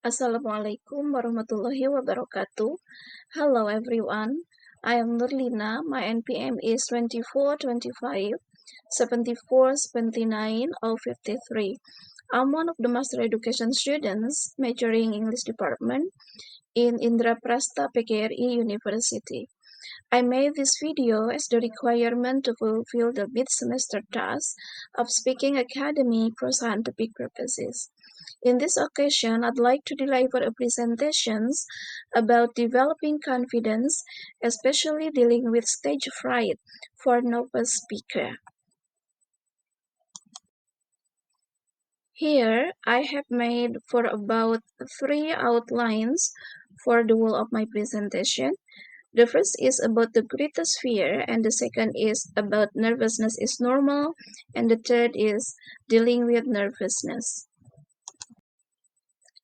Assalamualaikum warahmatullahi wabarakatuh. Hello everyone. I am Nurlina. My NPM is 2425 74 79 053. I'm one of the Master Education students majoring English department in Indraprastha PGRI University. I made this video as the requirement to fulfill the mid-semester task of Speaking Academy for scientific purposes. In this occasion, I'd like to deliver a presentation about developing confidence, especially dealing with stage fright for novice speaker. Here, I have made for about 3 outlines for the whole of my presentation. The first is about the greatest fear, and the second is about nervousness is normal, and the third is dealing with nervousness.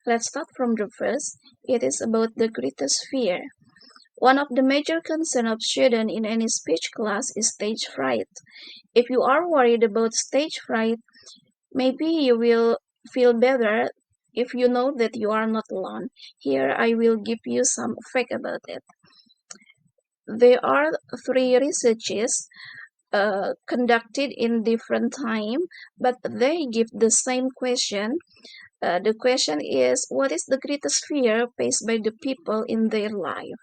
Let's start from the first. It is about the greatest fear. One of the major concerns of students in any speech class is stage fright. If you are worried about stage fright, maybe you will feel better if you know that you are not alone. Here I will give you some fact about it. There are 3 researches conducted in different time, but they give the same question. The question is, what is the greatest fear faced by the people in their life?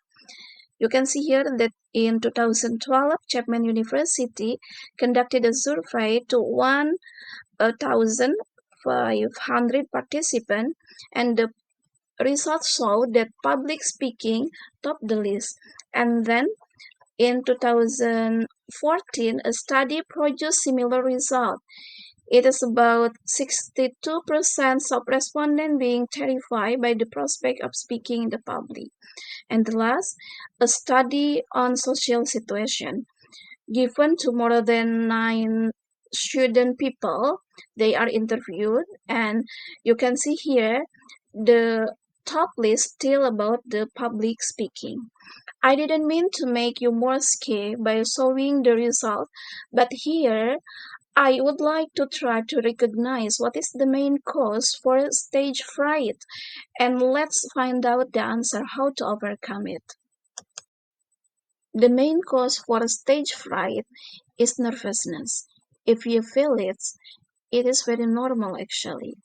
You can see here that in 2012, Chapman University conducted a survey to 1,500 participants, and the results showed that public speaking topped the list. And then in 2014, a study produced similar result. It is about 62% of respondents being terrified by the prospect of speaking in the public. And last, a study on social situation. Given to more than 9 student people, they are interviewed, and you can see here the top list still about the public speaking. I didn't mean to make you more scared by showing the result, but here I would like to try to recognize what is the main cause for stage fright, and let's find out the answer how to overcome it. The main cause for stage fright is nervousness. If you feel it, it is very normal actually.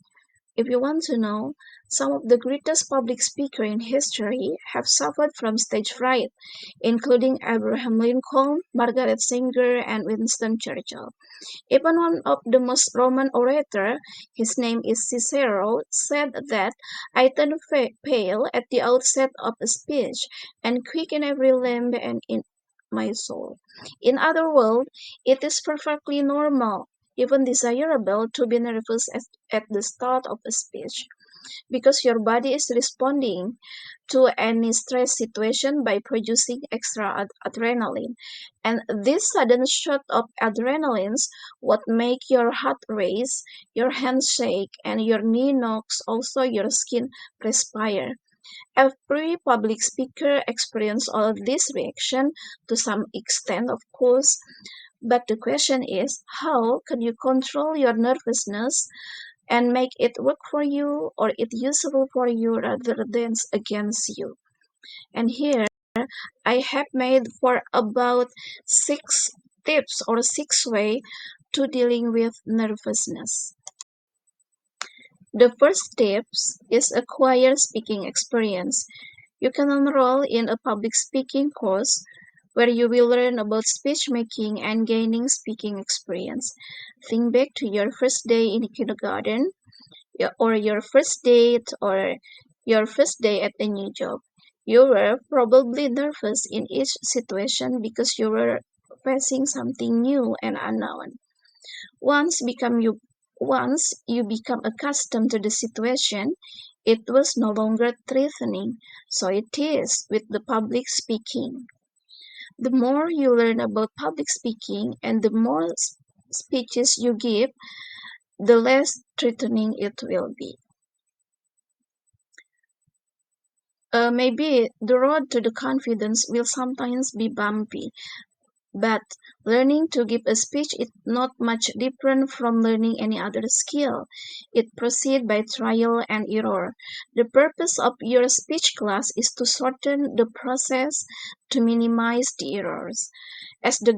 If you want to know, some of the greatest public speakers in history have suffered from stage fright, including Abraham Lincoln, Margaret Sanger, and Winston Churchill. Even one of the most Roman orator, his name is Cicero, said that I turn pale at the outset of a speech and quick in every limb and in my soul. In other words, it is perfectly normal, even desirable, to be nervous at the start of a speech because your body is responding to any stress situation by producing extra adrenaline. And this sudden shot of adrenaline would make your heart race, your hands shake, and your knee knocks, also your skin perspire. Every public speaker experiences all of this reaction to some extent, of course, but the question is, how can you control your nervousness and make it work for you or it useful for you rather than against you? And here I have made for about 6 tips or 6 ways to dealing with nervousness. The first tips is acquire speaking experience. You can enroll in a public speaking course where you will learn about speech making and gaining speaking experience. Think back to your first day in kindergarten, or your first date, or your first day at a new job. You were probably nervous in each situation because you were facing something new and unknown. Once become you Once you become accustomed to the situation, it was no longer threatening. So it is with the public speaking. The more you learn about public speaking and the more speeches you give, the less threatening it will be. Maybe the road to the confidence will sometimes be bumpy, But learning to give a speech is not much different from learning any other skill. It proceeds by trial and error. The purpose of your speech class is to shorten the process to minimize the errors. As the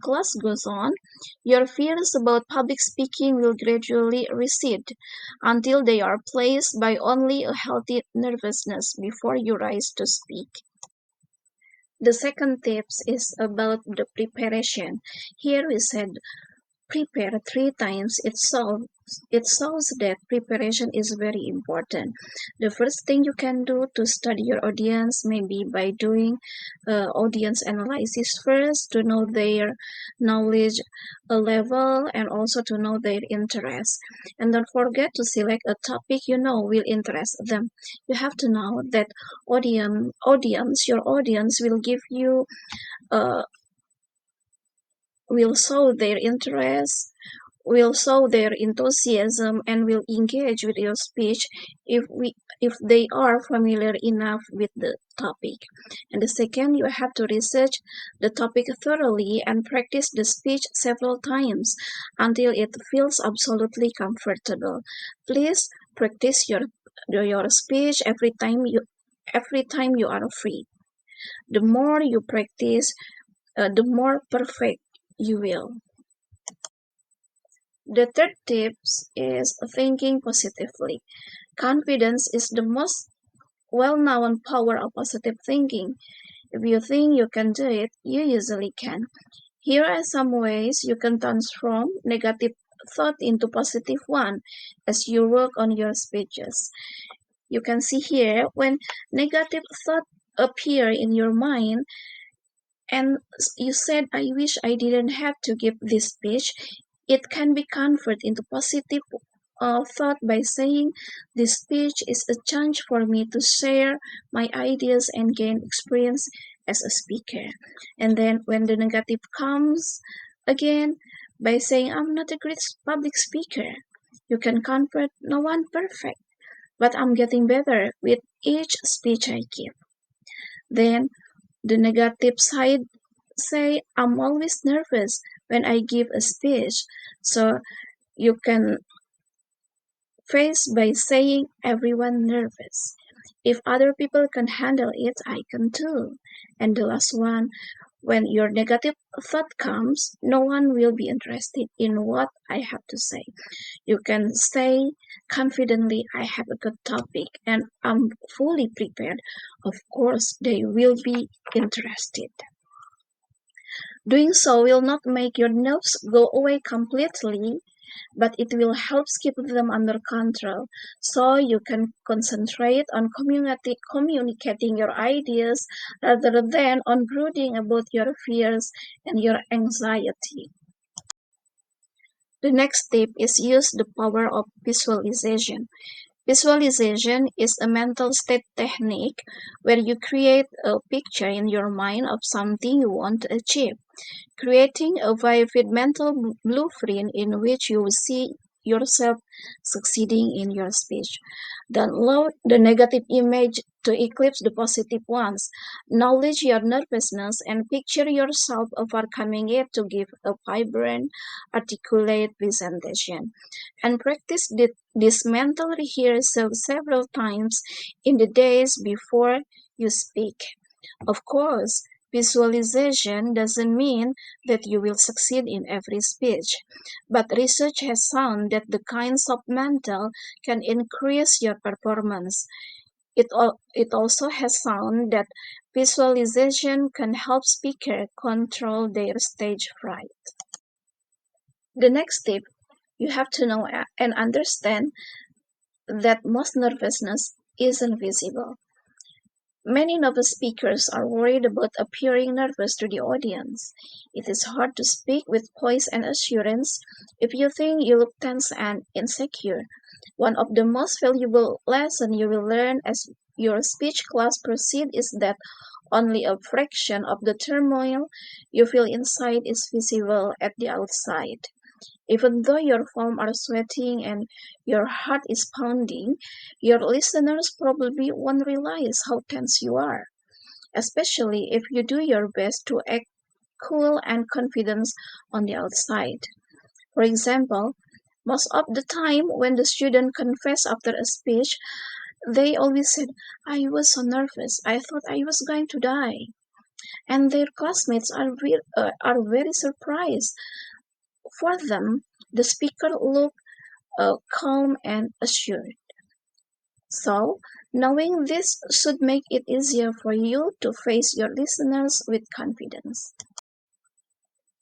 class goes on, your fears about public speaking will gradually recede until they are placed by only a healthy nervousness before you rise to speak. The second tips is about the preparation. Here we said prepare 3 times. It shows that preparation is very important. The first thing you can do to study your audience may be by doing audience analysis first to know their knowledge level and also to know their interests. And don't forget to select a topic you know will interest them. You have to know that your audience will give you uh, will show their interest, will show their enthusiasm, and will engage with your speech if they are familiar enough with the topic. And the second, you have to research the topic thoroughly and practice the speech several times until it feels absolutely comfortable. Please practice your speech every time you are free. The more you practice, the more perfect you will. The third tips is thinking positively. Confidence is the most well-known power of positive thinking. If you think you can do it, you usually can. Here are some ways you can transform negative thought into positive one as you work on your speeches. You can see here when negative thought appear in your mind and you said, I wish I didn't have to give this speech, it can be converted into positive thought by saying, this speech is a chance for me to share my ideas and gain experience as a speaker. And then when the negative comes again, by saying, I'm not a great public speaker, you can convert no one perfect, but I'm getting better with each speech I give. Then the negative side say I'm always nervous when I give a speech. So you can face by saying everyone nervous. If other people can handle it, I can too. And the last one, when your negative thought comes, no one will be interested in what I have to say. You can say confidently, I have a good topic and I'm fully prepared. Of course, they will be interested. Doing so will not make your nerves go away completely, but it will help keep them under control so you can concentrate on communicating your ideas rather than on brooding about your fears and your anxiety. The next tip is use the power of visualization. Visualization is a mental state technique where you create a picture in your mind of something you want to achieve, creating a vivid mental blueprint in which you will see yourself succeeding in your speech. Download the negative image to eclipse the positive ones. Acknowledge your nervousness and picture yourself overcoming it to give a vibrant, articulate presentation. And practice this mental rehearsal several times in the days before you speak. Of course, visualization doesn't mean that you will succeed in every speech, but research has shown that the kinds of mental can increase your performance. It also has shown that visualization can help speakers control their stage fright. The next tip, you have to know and understand that most nervousness isn't visible. Many novice speakers are worried about appearing nervous to the audience. It is hard to speak with poise and assurance if you think you look tense and insecure. One of the most valuable lessons you will learn as your speech class proceeds is that only a fraction of the turmoil you feel inside is visible at the outside. Even though your palms are sweating and your heart is pounding, your listeners probably won't realize how tense you are. especially if you do your best to act cool and confident on the outside. For example, most of the time when the student confess after a speech, they always said, I was so nervous, I thought I was going to die. And their classmates are very surprised. For them, the speaker looked calm and assured. So, knowing this should make it easier for you to face your listeners with confidence.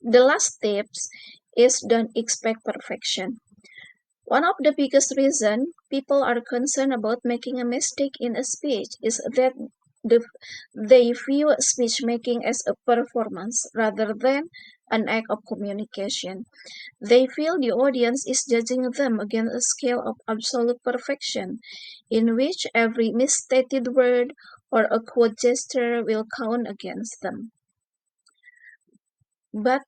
The last tips is don't expect perfection. One of the biggest reasons people are concerned about making a mistake in a speech is that the, they view speech making as a performance rather than an act of communication. They feel the audience is judging them against a scale of absolute perfection, in which every misstated word or a quote gesture will count against them. But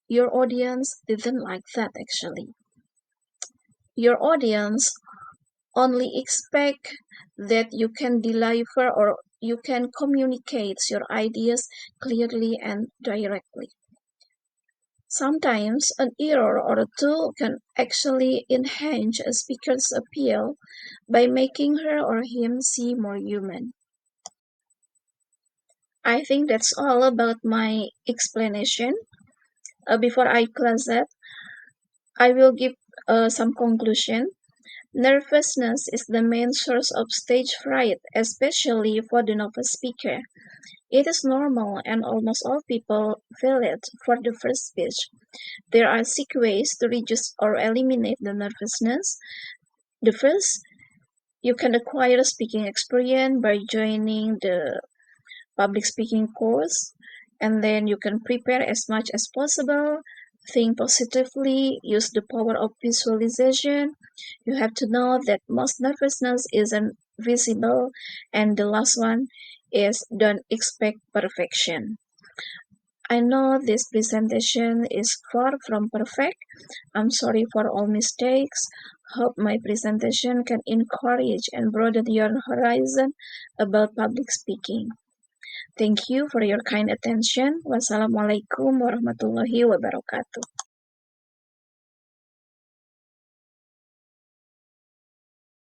your audience didn't like that actually. Your audience only expect that you can deliver or you can communicate your ideas clearly and directly. Sometimes an error or two can actually enhance a speaker's appeal by making her or him seem more human. I think that's all about my explanation. Before I close it, I will give some conclusion. Nervousness is the main source of stage fright, especially for the novice speaker. It is normal and almost all people feel it for the first speech. There are 6 ways to reduce or eliminate the nervousness. The first, you can acquire speaking experience by joining the public speaking course, and then you can prepare as much as possible. Think positively, use the power of visualization. You have to know that most nervousness isn't visible. And the last one is don't expect perfection. I know this presentation is far from perfect. I'm sorry for all mistakes. Hope my presentation can encourage and broaden your horizon about public speaking. Thank you for your kind attention. Wassalamualaikum warahmatullahi wabarakatuh.